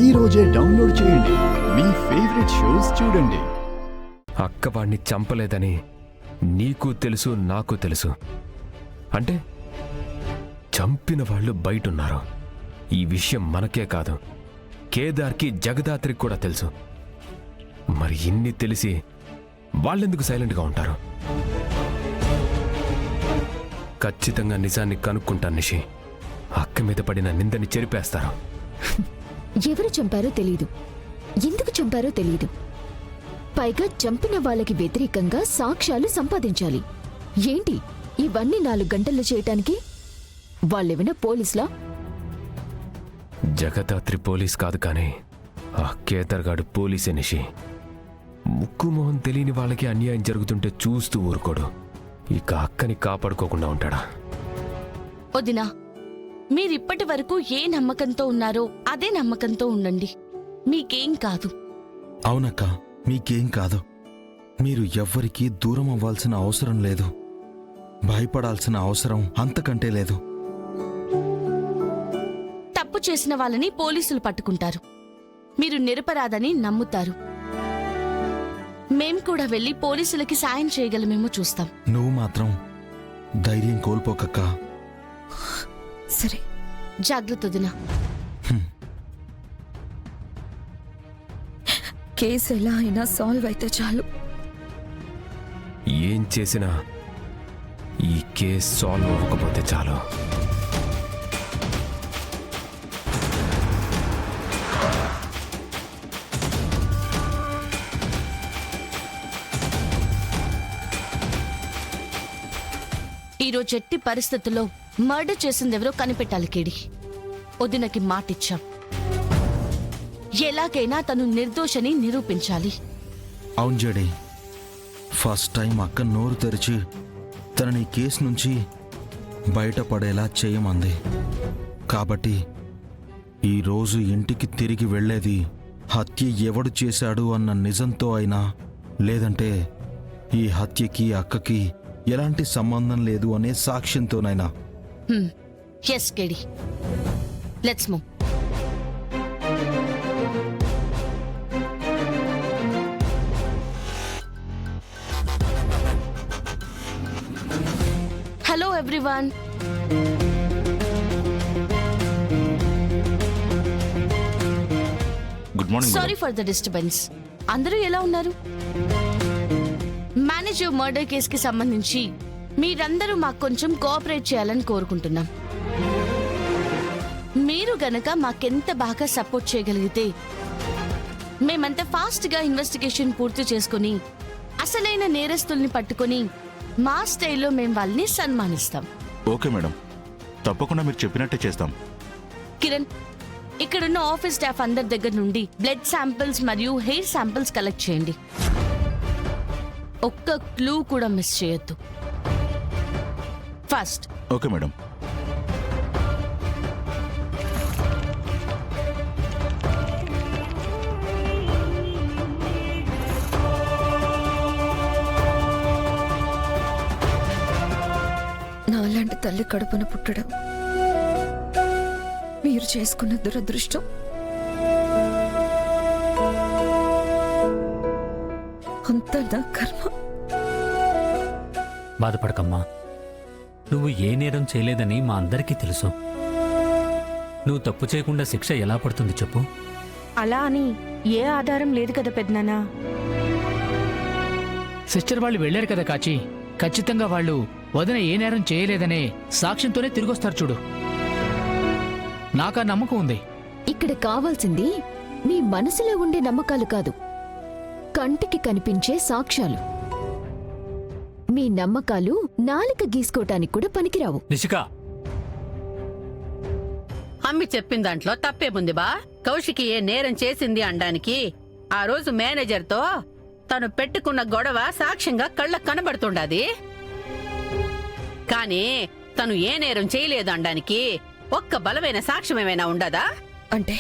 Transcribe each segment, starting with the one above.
ఈ రోజే డౌన్లోడ్ చేయండి. మీ ఫేవరెట్ షోస్ చూడండి. అక్క వాణ్ణి చంపలేదని నీకు తెలుసు, నాకు తెలుసు. అంటే చంపిన వాళ్ళు బయటున్నారు. ఈ విషయం మనకే కాదు, కేదార్కి, జగదాత్రికి కూడా తెలుసు. మరి ఇన్ని తెలిసి వాళ్ళెందుకు సైలెంట్గా ఉంటారు? ఖచ్చితంగా నిజాన్ని కనుక్కుంటాను నిషి. అక్క మీద పడిన నిందని చెరిపేస్తారు. ఎవరు చంపారో తెలీదు, ఎందుకు చంపారో తెలీదు. పైగా చంపిన వాళ్ళకి వ్యతిరేకంగా సాక్ష్యాలు సంపాదించాలి. ఏంటి ఇవన్నీ 4 గంటల్లో చేయటానికి? వాళ్ళేమైనా పోలీసులా? జగదాత్రి పోలీస్ కాదు, కానీ ఆ కేదార్గాడు పోలీసే నిషి. ముక్కు మొహం తెలియని వాళ్ళకి అన్యాయం జరుగుతుంటే చూస్తూ ఊరుకోడు. ఇక అక్కని కాపాడుకోకుండా ఉంటాడా? వదినా, మీరిప్పటి వరకు ఏ నమ్మకంతో ఉన్నారో అదే నమ్మకంతో ఉండండి. మీకేం కాదు. అవునక్క, మీకేం కాదు. మీరు ఎవ్వరికీ దూరం అవ్వాల్సిన అవసరం లేదు. భయపడాల్సిన అవసరం అంతకంటే లేదు. తప్పు చేసిన వాళ్ళని పోలీసులు పట్టుకుంటారు. మీరు నిరపరాధని నమ్ముతారు. మేం కూడా వెళ్ళి పోలీసులకి సాయం చేయగలమేమో చూస్తాం. నువ్వు మాత్రం ధైర్యం కోల్పోకక్క. సరే, జాగ్రత్త వదినా. కేసు ఎలా అయినా సాల్వ్ అయితే చాలు. ఏం చేసినా ఈ కేసు సాల్వ్ అవ్వకపోతే చాలు. ఈరోజు ఎట్టి పరిస్థితుల్లో మర్డర్ చేసిందెవరో కనిపెట్టాలి కేడి. వదినకి మాటిచ్చాం. ఎలాగైనా తను నిర్దోషని నిరూపించాలి. అవును జడి, ఫస్ట్ టైం అక్క నోరు తెరిచి తనని కేసు నుంచి బయటపడేలా చేయమంది. కాబట్టి ఈరోజు ఇంటికి తిరిగి వెళ్లేది హత్య ఎవడు చేశాడు అన్న నిజంతో అయినా, లేదంటే ఈ హత్యకి అక్కకి ఎలాంటి సంబంధం లేదు అనే సాక్ష్యంతోనైనా. ఎస్ కేడి, let's move. Hello everyone. Good morning. Sorry for the disturbance. అందరూ ఎలా ఉన్నారు? మేనేజర్ మర్డర్ కేసుకి సంబంధించి మీరందరూ మాకు కొంచెం కోఆపరేట్ చేయాలని కోరుకుంటున్నాం. మీరు గనక మాకెంత బాగా సపోర్ట్ చేయగలిగితే మేమంతా ఫాస్ట్గా ఇన్వెస్టిగేషన్ పూర్తి చేసుకుని అసలైన నేరస్తుల్ని పట్టుకుని మా స్టైల్లో మేము వాళ్ళని సన్మానిస్తాం. ఓకే మేడం, తప్పకుండా మీరు చెప్పినట్టే చేస్తాం. కిరణ్, ఇక్కడున్న ఆఫీస్ స్టాఫ్ అందరి దగ్గర నుండి బ్లడ్ శాంపిల్స్ మరియు హెయిర్ శాంపిల్స్ కలెక్ట్ చేయండి. ఒక్క క్లూ కూడా మిస్ చేయొద్దు. ఫాస్ట్. Okay madam. నాలాంటి తల్లి కడుపున పుట్టడం మీరు చేసుకున్న దురదృష్టం. అంతా నా కర్మ. బాధపడకమ్మా, నువ్వు ఏ నేరం చేయలేదని మా అందరికీ తెలుసు. నువ్వు తప్పు చేయకుండా శిక్ష ఎలా పడుతుంది చెప్పు? అలా అని ఏ ఆధారం లేదు కదా పెద్దనాన్న. సిస్టర్ వాళ్ళు వెళ్లారు కదా కాచి. ఖచ్చితంగా వాళ్ళు వదిన ఏ నేరం చేయలేదనే సాక్ష్యంతోనే తిరిగొస్తారు చూడు. నాకా నమ్మకం ఉంది. ఇక్కడ కావాల్సింది మీ మనసులో ఉండే నమ్మకాలు కాదు, కంటికి కనిపించే సాక్ష్యాలు. మీ నమ్మకాలు నాలుక గీసుకోటానికి కూడా పనికిరావు. నిషిక, అమ్మి చెప్పిన దాంట్లో తప్పేముంది బా? కౌశికి ఏ నేరం చేసింది అనడానికి ఆ రోజు మేనేజర్తో తను పెట్టుకున్న గొడవ సాక్ష్యంగా కళ్ళకు కనబడుతుండది. కానీ తను ఏ నేరం చేయలేదు అనడానికి ఒక్క బలమైన సాక్ష్యం ఏమైనా ఉండదా? అంటే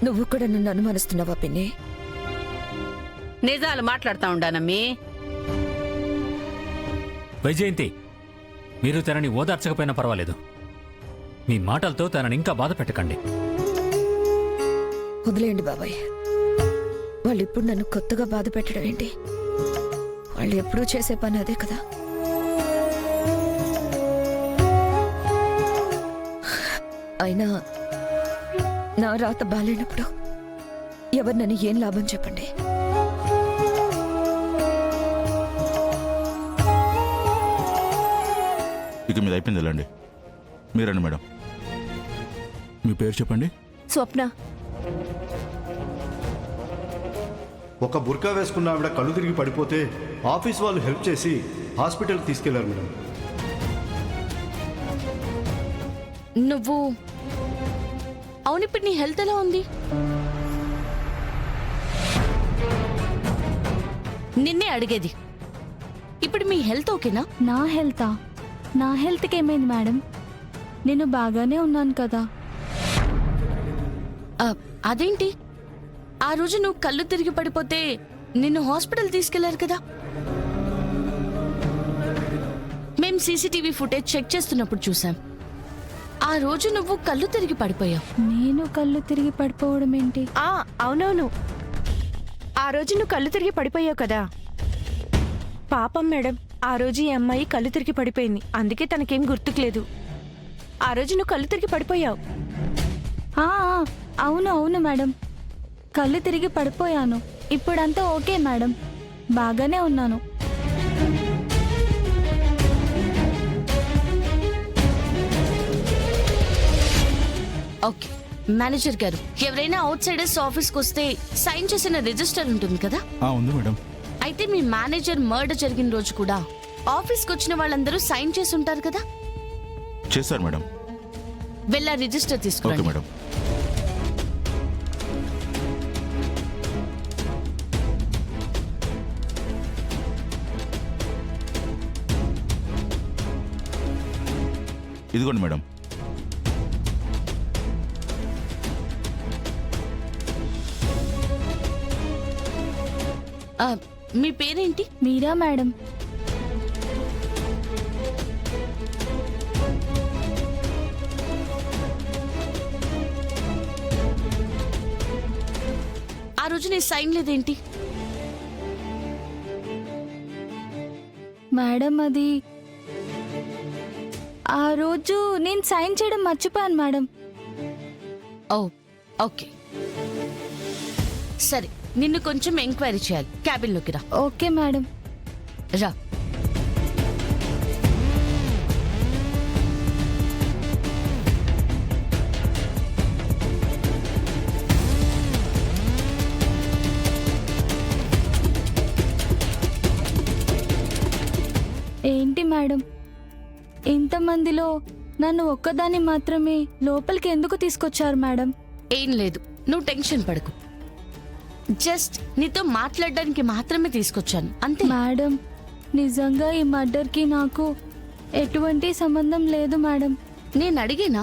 నువ్వు కూడా నన్ను అనుమానిస్తున్నావా పిన్ని? నిజాలు మాట్లాడుతా ఉండానమ్మి. వైజయంతి, మీరు తనని ఓదార్చకపోయినా పర్వాలేదు. మీ మాటలతో తనని ఇంకా బాధ పెట్టకండి. వదిలేయండి బాబాయ్. వాళ్ళు ఇప్పుడు నన్ను కొత్తగా బాధ పెట్టడం ఏంటి? వాళ్ళు ఎప్పుడూ చేసే పని అదే కదా. అయినా నా రాత బాలేనప్పుడు ఎవరు నన్ను ఏం లాభం చెప్పండి. ఇక మీద అయిపోయింది వెళ్ళండి. మీరండి మేడం. మీ పేరు చెప్పండి. స్వప్న. ఒక బుర్కా వేసుకున్న ఆవిడ కళ్ళు తిరిగి పడిపోతే ఆఫీస్ వాళ్ళు హెల్ప్ చేసి హాస్పిటల్కి తీసుకెళ్లారు మేడం. నువ్వు అవును, ఇప్పుడు నీ హెల్త్ ఎలా ఉంది? నిన్నే అడిగేది. ఇప్పుడు మీ హెల్త్ ఓకేనా? నా హెల్తా? నా హెల్త్కి ఏమైంది మేడం? నేను బాగానే ఉన్నాను కదా. అదేంటి, ఆ రోజు నువ్వు కళ్ళు తిరిగి పడిపోతే నిన్ను హాస్పిటల్ తీసుకెళ్లారు కదా. మేం సీసీటీవీ ఫుటేజ్ చెక్ చేస్తున్నప్పుడు చూసాం. ఆ రోజు నువ్వు కళ్ళు తిరిగి పడిపోయావు. నేను కళ్ళు తిరిగి పడిపోవడం ఏంటి? అవునవును, ఆ రోజు నువ్వు కళ్ళు తిరిగి పడిపోయావు కదా. పాపం మేడం, ఆ రోజు ఈ అమ్మాయి కళ్ళు తిరిగి పడిపోయింది, అందుకే తనకేం గుర్తుకులేదు. ఆ రోజు నువ్వు కళ్ళు తిరిగి పడిపోయావు. అవును అవును మేడం, కళ్ళు తిరిగి పడిపోయాను. ఇప్పుడంతా ఓకే మేడం, బాగానే ఉన్నాను. ఓకే మేనేజర్ గారు, ఎవరైనా అవుట్ సైడర్స్ ఆఫీస్కి వస్తే సైన్ చేసిన రిజిస్టర్ ఉంటుంది కదా. ఉంది మేడం. అయితే మీ మేనేజర్ మర్డర్ జరిగిన రోజు కూడా ఆఫీస్కి వచ్చిన వాళ్ళందరూ సైన్ చేసి ఉంటారు కదా. చేశారు మేడం. వెళ్ళ రిజిస్టర్ ఓకే తీసుకురండి. మేడం. ఇదిగోండి మేడం. మీ పేరేంటి? మీరా మేడం. ఆ రోజు నీ సైన్ లేదేంటి? మేడం అది ఆ రోజు నేను సైన్ చేయడం మర్చిపోయాను మేడం. ఓ ఓకే, సరే నిన్ను కొంచెం ఎంక్వైరీ చేయాలి. క్యాబిన్లోకి రా. Okay madam. రా. ఏంటి మేడం, ఇంతమందిలో నన్ను ఒక్కదాన్ని మాత్రమే లోపలికి ఎందుకు తీసుకొచ్చారు మేడం? ఏం లేదు, నువ్వు టెన్షన్ పడకు. జస్ట్ నీతో మాట్లాడడానికి మాత్రమే తీసుకొచ్చాను అంతే. మేడం, నిజంగా ఈ మర్డర్కి నాకు ఎటువంటి సంబంధం లేదు మేడం. నేను అడిగేనా?